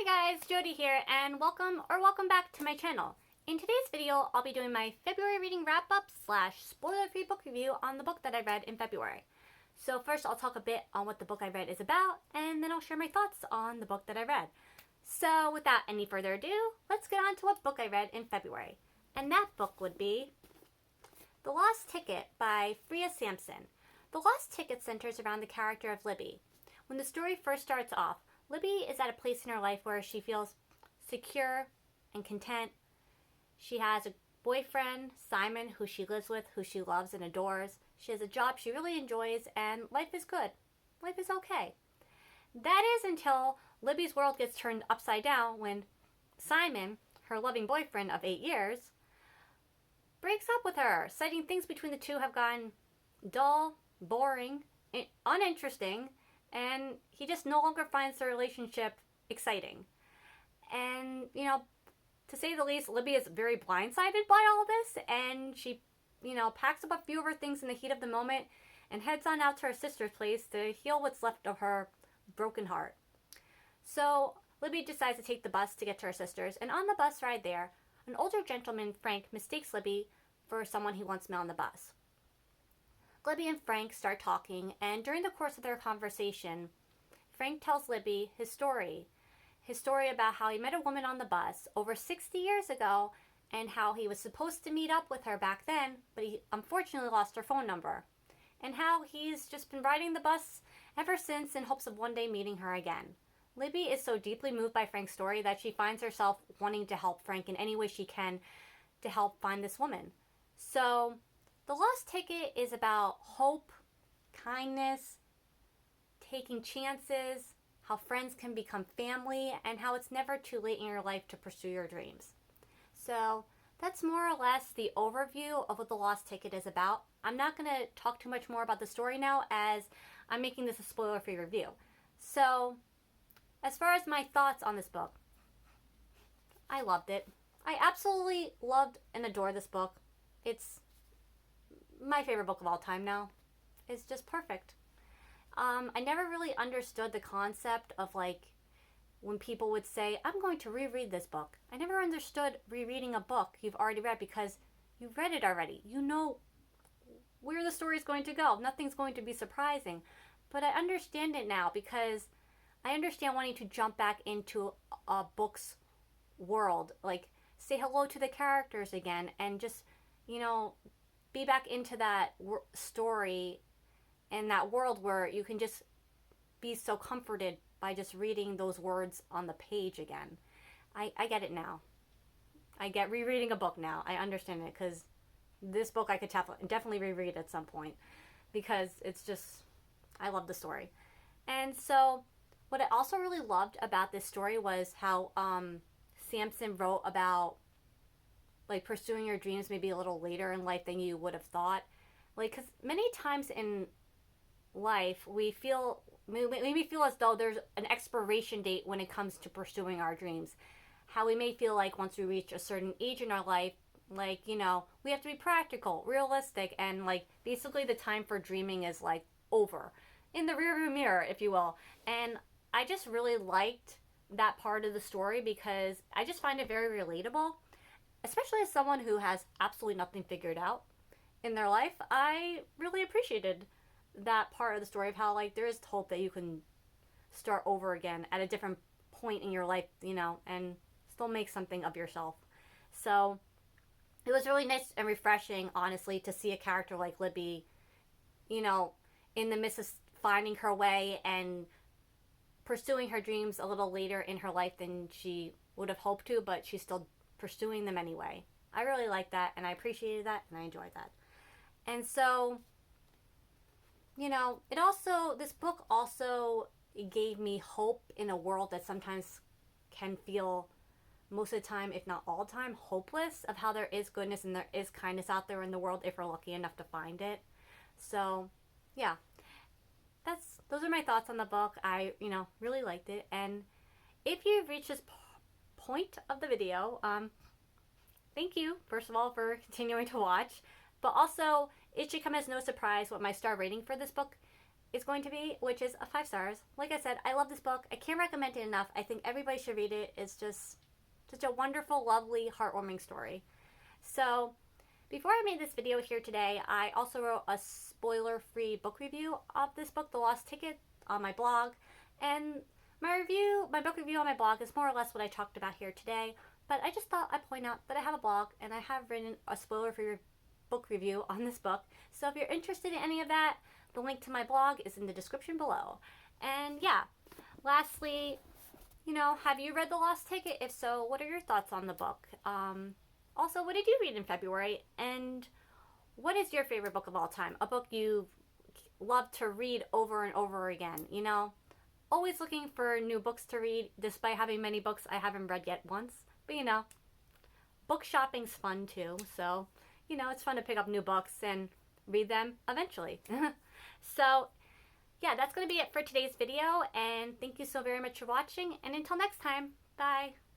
Hi guys, Jody here, and welcome back to my channel. In today's video, I'll be doing my February reading wrap-up / spoiler-free book review on the book that I read in February. So first, I'll talk a bit on what the book I read is about, and then I'll share my thoughts on the book that I read. So without any further ado, let's get on to what book I read in February. And that book would be The Lost Ticket by Freya Sampson. The Lost Ticket centers around the character of Libby. When the story first starts off, Libby is at a place in her life where she feels secure and content. She has a boyfriend, Simon, who she lives with, who she loves and adores. She has a job she really enjoys, and life is good. Life is okay. That is until Libby's world gets turned upside down when Simon, her loving boyfriend of 8 years, breaks up with her, citing things between the two have gotten dull, boring, uninteresting, and he just no longer finds the relationship exciting. And, to say the least, Libby is very blindsided by all this, and she, packs up a few of her things in the heat of the moment and heads on out to her sister's place to heal what's left of her broken heart. So, Libby decides to take the bus to get to her sister's, and on the bus ride there, an older gentleman, Frank, mistakes Libby for someone he once met on the bus. Libby and Frank start talking, and during the course of their conversation, Frank tells Libby his story about how he met a woman on the bus over 60 years ago, and how he was supposed to meet up with her back then, but he unfortunately lost her phone number, and how he's just been riding the bus ever since in hopes of one day meeting her again. Libby is so deeply moved by Frank's story that she finds herself wanting to help Frank in any way she can to help find this woman. So, The Lost Ticket is about hope, kindness, taking chances, how friends can become family, and how it's never too late in your life to pursue your dreams. So that's more or less the overview of what The Lost Ticket is about. I'm not going to talk too much more about the story now, as I'm making this a spoiler-free review. So, as far as my thoughts on this book, I loved it. I absolutely loved and adore this book. It's my favorite book of all time now. It's just perfect. I never really understood the concept of when people would say, I'm going to reread this book. I never understood rereading a book you've already read, because you've read it already. You know where the story is going to go. Nothing's going to be surprising. But I understand it now, because I understand wanting to jump back into a book's world. Say hello to the characters again and just, be back into that story and that world where you can just be so comforted by just reading those words on the page again. I get it now. I get rereading a book now. I understand it, because this book I could definitely reread at some point, because it's just, I love the story. And so what I also really loved about this story was how Sampson wrote about pursuing your dreams maybe a little later in life than you would have thought. Because many times in life we maybe feel as though there's an expiration date when it comes to pursuing our dreams. How we may feel like once we reach a certain age in our life, we have to be practical, realistic, and basically the time for dreaming is over, in the rearview mirror, if you will. And I just really liked that part of the story, because I just find it very relatable, especially as someone who has absolutely nothing figured out in their life. I really appreciated that part of the story of how there is hope that you can start over again at a different point in your life, and still make something of yourself. So it was really nice and refreshing, honestly, to see a character like Libby, in the midst of finding her way and pursuing her dreams a little later in her life than she would have hoped to, but she's still pursuing them anyway. I really liked that, and I appreciated that, and I enjoyed that. And so, this book also gave me hope in a world that sometimes can feel, most of the time, if not all the time, hopeless, of how there is goodness and there is kindness out there in the world if we're lucky enough to find it. So, yeah. Those are my thoughts on the book. I, really liked it. And if you've reached this point of the video, thank you, first of all, for continuing to watch. But also, it should come as no surprise what my star rating for this book is going to be, which is a 5 stars. Like I said, I love this book. I can't recommend it enough. I think everybody should read it. It's just such a wonderful, lovely, heartwarming story. So before I made this video here today, I also wrote a spoiler-free book review of this book, The Lost Ticket, on my blog. And my book review on my blog is more or less what I talked about here today. But I just thought I'd point out that I have a blog and I have written a spoiler-free book review on this book. So if you're interested in any of that, the link to my blog is in the description below. And yeah, lastly, have you read The Lost Ticket? If so, what are your thoughts on the book? Also, what did you read in February? And what is your favorite book of all time? A book you love to read over and over again, Always looking for new books to read, despite having many books I haven't read yet once. But book shopping's fun too. So, it's fun to pick up new books and read them eventually. So, yeah, that's going to be it for today's video. And thank you so very much for watching. And until next time, bye.